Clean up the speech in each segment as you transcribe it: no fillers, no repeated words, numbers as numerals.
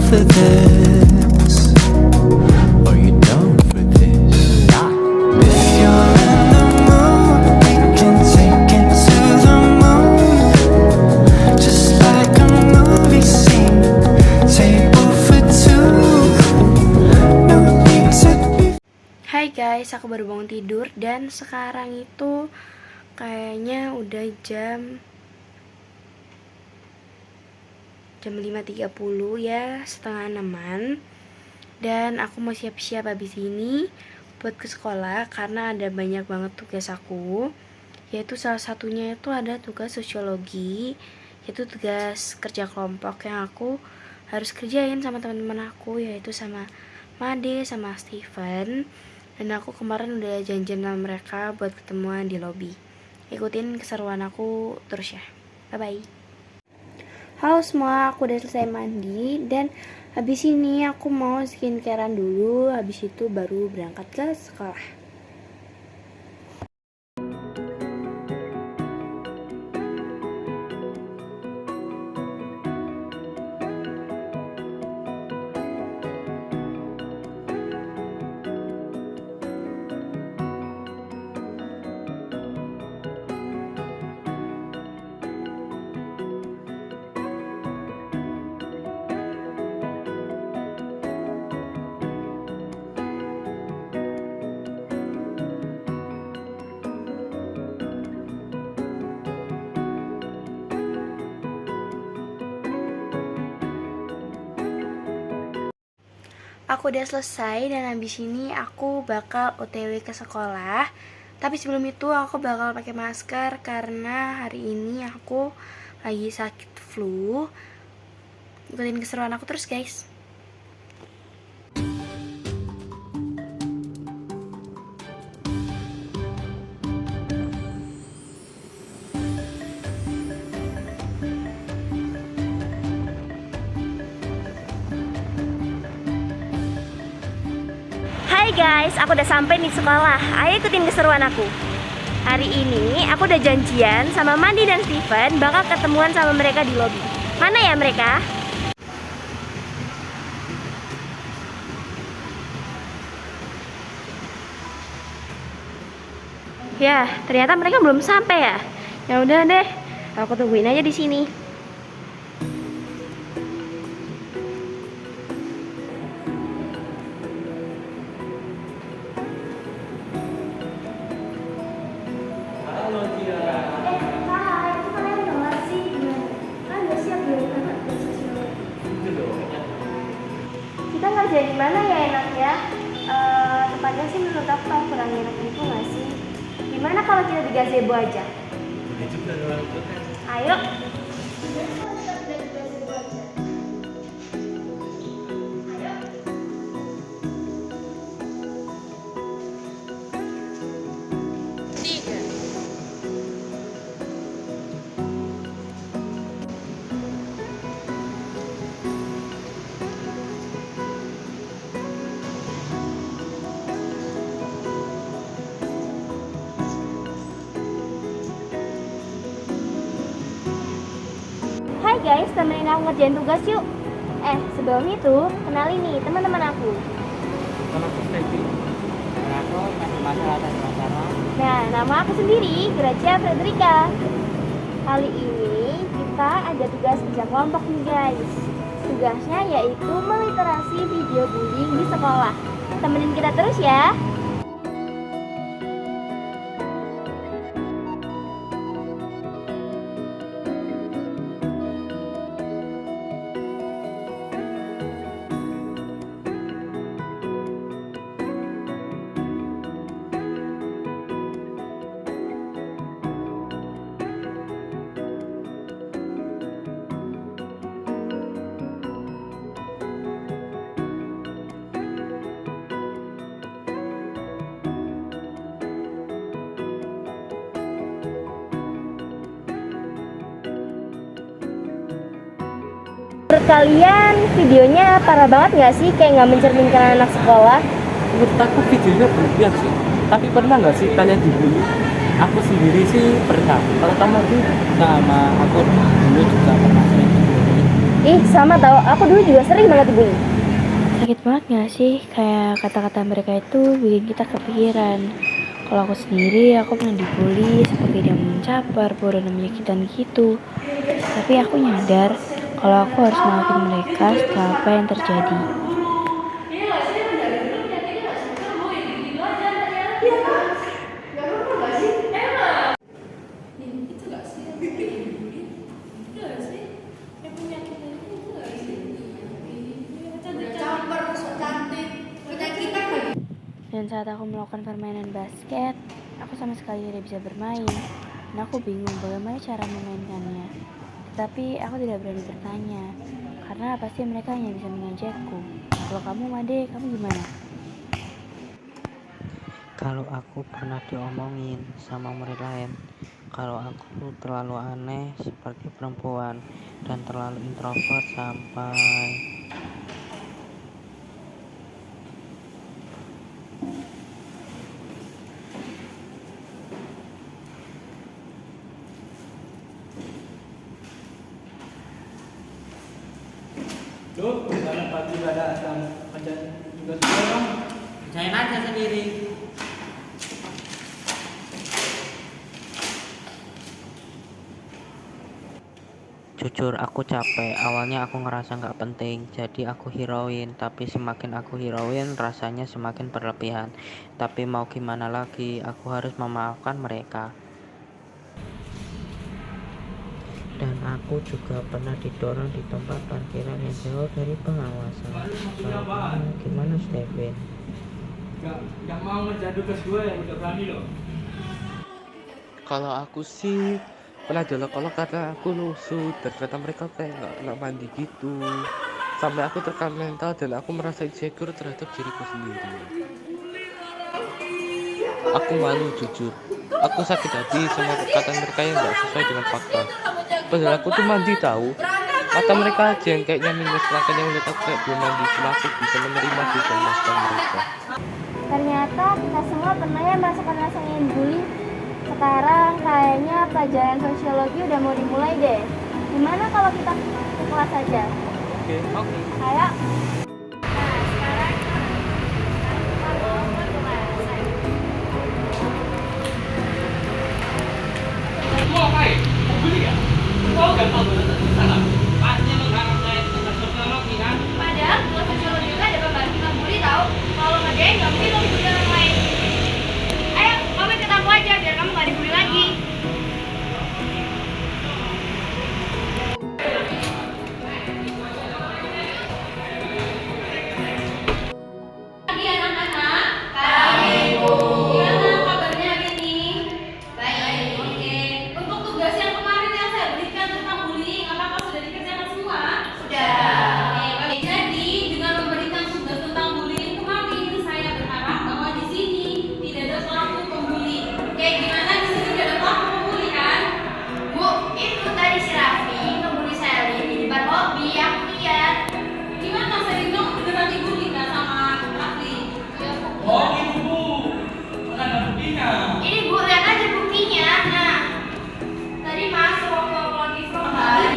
for this, or you down for this? If you're in the mood, we can take it to the moon, just like a movie scene. Table for two, no need to be. Hai guys, aku baru bangun tidur dan sekarang itu kayaknya udah jam 5.30 ya, setengah 6-an. Dan aku mau siap-siap habis ini buat ke sekolah karena ada banyak banget tugas aku. Yaitu salah satunya itu ada tugas sosiologi, yaitu tugas kerja kelompok yang aku harus kerjain sama teman-teman aku, yaitu sama Made sama Steven. Dan aku kemarin udah janjian sama mereka buat ketemuan di lobi. Ikutin keseruan aku terus ya. Bye-bye. Halo semua, aku udah selesai mandi. Dan habis ini aku mau skincarean dulu. Habis itu baru berangkat ke sekolah. Aku udah selesai dan habis ini aku bakal OTW ke sekolah. Tapi sebelum itu aku bakal pakai masker karena hari ini aku lagi sakit flu. Ikutin keseruan aku terus guys. Hai guys, aku udah sampai di sekolah. Ayo ikutin keseruan aku. Hari ini aku udah janjian sama Mandi dan Steven bakal ketemuan sama mereka di lobi. Mana ya mereka? Ya, ternyata mereka belum sampai ya. Ya udah deh, aku tungguin aja di sini. Kita ngerjain di mana ya enaknya? Tempatnya sih menurut aku kurang enak gitu nggak sih? Gimana kalau kita di gazebo aja? Ayo. Hai guys, temenin aku ngerjain tugas yuk. Sebelum itu, kenalin nih teman-teman aku. Nama aku Stevi. Aku masih masalah dan masalah. Nah, nama aku sendiri, Gracia Fredrika. Kali ini kita ada tugas kerja kelompok nih guys. Tugasnya yaitu meliterasi video bullying di sekolah. Temenin kita terus ya. Menurut kalian videonya parah banget nggak sih? Kayak nggak mencerminkan anak sekolah? Menurut aku videonya berlebihan sih. Tapi pernah nggak sih kalian dibully? Aku sendiri sih pernah. Kalau kamu tuh sama aku dulu juga pernah sering dibully. Ih, sama tau, aku dulu juga sering banget dibully. Sakit banget gak sih? Kayak kata-kata mereka itu bikin kita kepikiran. Kalau aku sendiri, aku pernah dibully seperti dia mencabar, bodoh dan menyakitan gitu. Tapi aku nyadar kalau aku harus maafin mereka setelah apa yang terjadi. Dan saat aku melakukan permainan basket, aku sama sekali tidak bisa bermain. Dan aku bingung bagaimana cara memainkannya. Tetapi aku tidak berani bertanya, karena pasti mereka hanya bisa mengajakku. Kalau kamu, Made, kamu gimana? Kalau aku pernah diomongin sama murid lain, kalau aku terlalu aneh seperti perempuan dan terlalu introvert sampai Loh, karena pagi gak datang. Kerjaan tugas gue dong. kerjain aja sendiri. Jujur aku capek, awalnya aku ngerasa gak penting, jadi aku hirauin. Tapi semakin aku hirauin, rasanya semakin berlebihan. Tapi mau gimana lagi, aku harus memaafkan mereka. Dan aku juga pernah didorong di tempat parkiran yang jauh dari pengawasan. Kalau kamu gimana, Steven? Gak mau ngerjain tugas gue, udah berani loh. Kalau aku sih pernah diolok-olok karena aku lusuh dan kata mereka kayak nggak mandi gitu, sampai aku tekan mental dan aku merasa insecure terhadap diriku sendiri. Aku malu jujur, aku sakit hati sama perkataan mereka yang nggak sesuai dengan fakta. Padahal aku tuh mandi tahu, mata mereka aja yang kayaknya minus, makanya melihat aku kayak belum mandi. Cuma aku bisa menerima sih dan memaafkan mereka. Ternyata kita semua pernah ya merasakan rasanya dibully. Sekarang kayaknya pelajaran sosiologi udah mau dimulai deh. Gimana kalau kita ke kelas aja? Oke. Ayo. Padahal buat sosiologi juga ada pembahasan tentang bully tahu. Kalau ngerjain nggak mungkin lo dibully orang lain. Ayo, kamu ikut aku aja biar kamu nggak dibully lagi. Pagi anak-anak. Gimana kabarnya hari ini? Baik. Oke. Untuk tugas yang kemarin yang saya berikan tentang bullying, apakah sudah dikerjakan semua? Sudah. Oke. Jadi dengan memberikan tugas tentang bullying kemarin, saya berharap bahwa di sini tidak ada pelaku pembuli. Oke, gimana di sini tidak ada pelaku pembuli kan? Bu, itu tadi si Raffi ngebully Selin di depan Bobby, aku lihat. Gimana Selin dong beneran dibully nggak sama Raffi? Oh, ini bu, mana ada buktinya? Ini Bu, lihat aja buktinya. Nah, tadi masuk waktu aku lagi from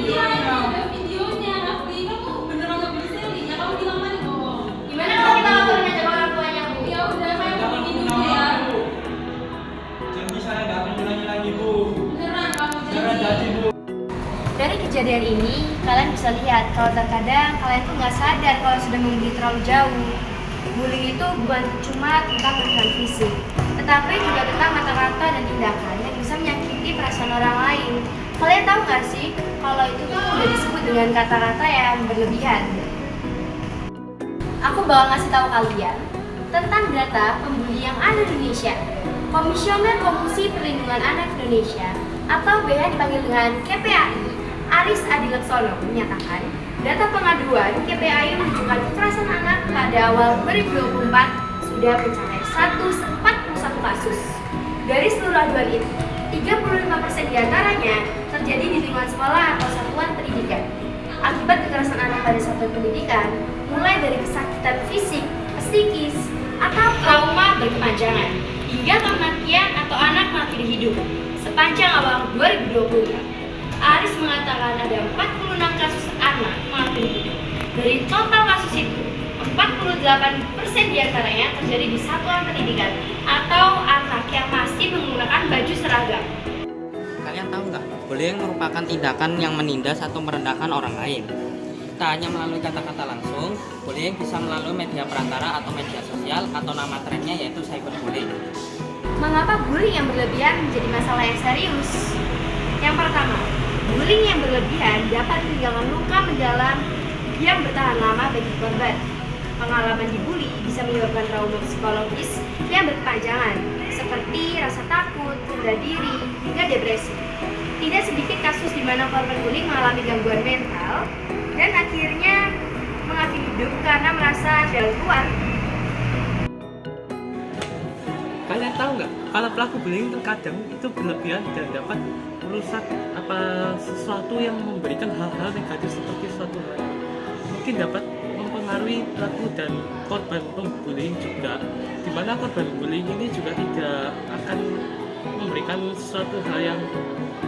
Iya, ada videonya, Raffi. Kamu beneran nggak beli Selin ya? Kamu bilang mana bohong? Gimana kalau kita laporin aja ke orang tuanya, Bu? Ya udah, saya mau bikin dulu ya. Janji saya nggak akan ulangi lagi bu. Beneran kamu Jangan janji. janji bu. Dari kejadian ini, kalian bisa lihat kalau terkadang kalian tuh nggak sadar kalau sudah membuli terlalu jauh. Bullying itu bukan cuma tentang kekerasan fisik, tetapi juga tentang kata-kata dan tindakan yang bisa menyakiti perasaan orang lain. Kalian tahu nggak sih kalau itu tuh udah disebut dengan kata-kata yang berlebihan? Aku bakal ngasih tahu kalian tentang data pembuli yang ada di Indonesia. Komisioner Komisi Perlindungan Anak Indonesia atau BH dipanggil dengan KPAI, Aris Adilaksono menyatakan data pengaduan KPAI menunjukkan kekerasan anak pada awal 2024 sudah mencapai 141 kasus. Dari seluruh aduan itu, 35% diantaranya terjadi di lingkungan sekolah atau satuan pendidikan. Akibat kekerasan anak pada satuan pendidikan, mulai dari kesakitan fisik, psikis, atau trauma berkepanjangan, hingga kematian atau anak mati hidup sepanjang awal 2024. Aris mengatakan ada 46 kasus anak mengalami bullying. Dari total kasus itu, 48% diantaranya terjadi di satuan pendidikan atau anak yang masih menggunakan baju seragam. Kalian tahu nggak, bullying merupakan tindakan yang menindas atau merendahkan orang lain. Tak hanya melalui kata-kata langsung, bullying bisa melalui media perantara atau media sosial atau nama trennya yaitu cyberbullying. Mengapa bullying yang berlebihan menjadi masalah yang serius? Yang pertama, bullying yang berlebihan dapat meninggalkan luka mendalam yang bertahan lama bagi korban. Pengalaman dibully bisa menyebabkan trauma psikologis yang berkepanjangan, seperti rasa takut, rendah diri, hingga depresi. Tidak sedikit kasus di mana korban bullying mengalami gangguan mental dan akhirnya mengakhiri hidup karena merasa jalan keluar. Kalian tahu nggak, kalau pelaku bullying terkadang itu berlebihan dan dapat merusak sesuatu yang memberikan hal-hal negatif seperti suatu hal. Mungkin dapat mempengaruhi pelaku dan korban pembullying juga, di mana korban bullying ini juga tidak akan memberikan sesuatu hal yang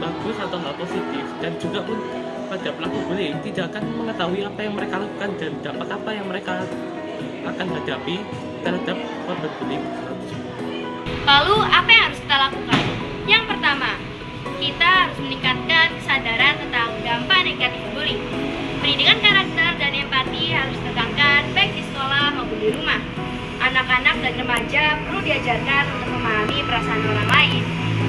bagus atau hal positif, dan juga pun pada pelaku bullying tidak akan mengetahui apa yang mereka lakukan dan dampak apa yang mereka akan hadapi terhadap korban bullying. Lalu apa yang harus kita lakukan? Yang pertama, kita harus meningkatkan kesadaran tentang dampak negatif bullying. Pendidikan karakter dan empati harus ditekankan baik di sekolah maupun di rumah. Anak-anak dan remaja perlu diajarkan untuk memahami perasaan orang lain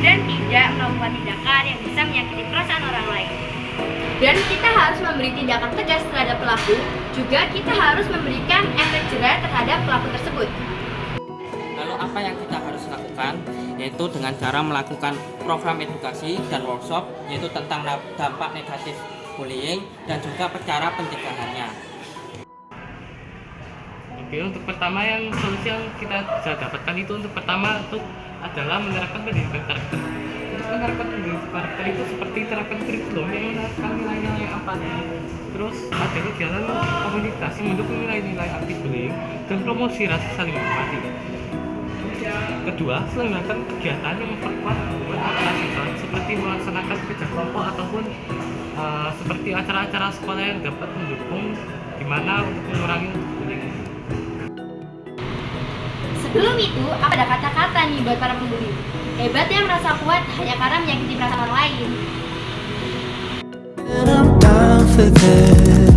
dan tidak melakukan tindakan yang bisa menyakiti perasaan orang lain. Dan kita harus memberi tindakan tegas terhadap pelaku, juga kita harus memberikan efek jerah terhadap pelaku tersebut. Lalu apa yang kita harus lakukan? Yaitu dengan cara melakukan program edukasi dan workshop yaitu tentang dampak negatif bullying dan juga cara pencegahannya. Oke, untuk pertama yang solusi yang kita bisa dapatkan itu adalah menerapkan pendidikan karakter. Untuk menerapkan pendidikan karakter itu seperti terapkan kurikulum yang menerapkan nilai-nilai empati. Terus ada kegiatan komunikasi mendukung nilai-nilai anti bullying dan promosi rasa saling menghormati. Kedua, selenggarakan kegiatan yang memperkuat hubungan antara siswa seperti melaksanakan kerja kelompok ataupun seperti acara-acara sekolah yang dapat mendukung gimana untuk mengurangi bullying. Sebelum itu, apa ada kata-kata nih buat para pembuli? Hebatnya merasa kuat hanya karena menyakiti perasaan orang lain. And I'm down for this.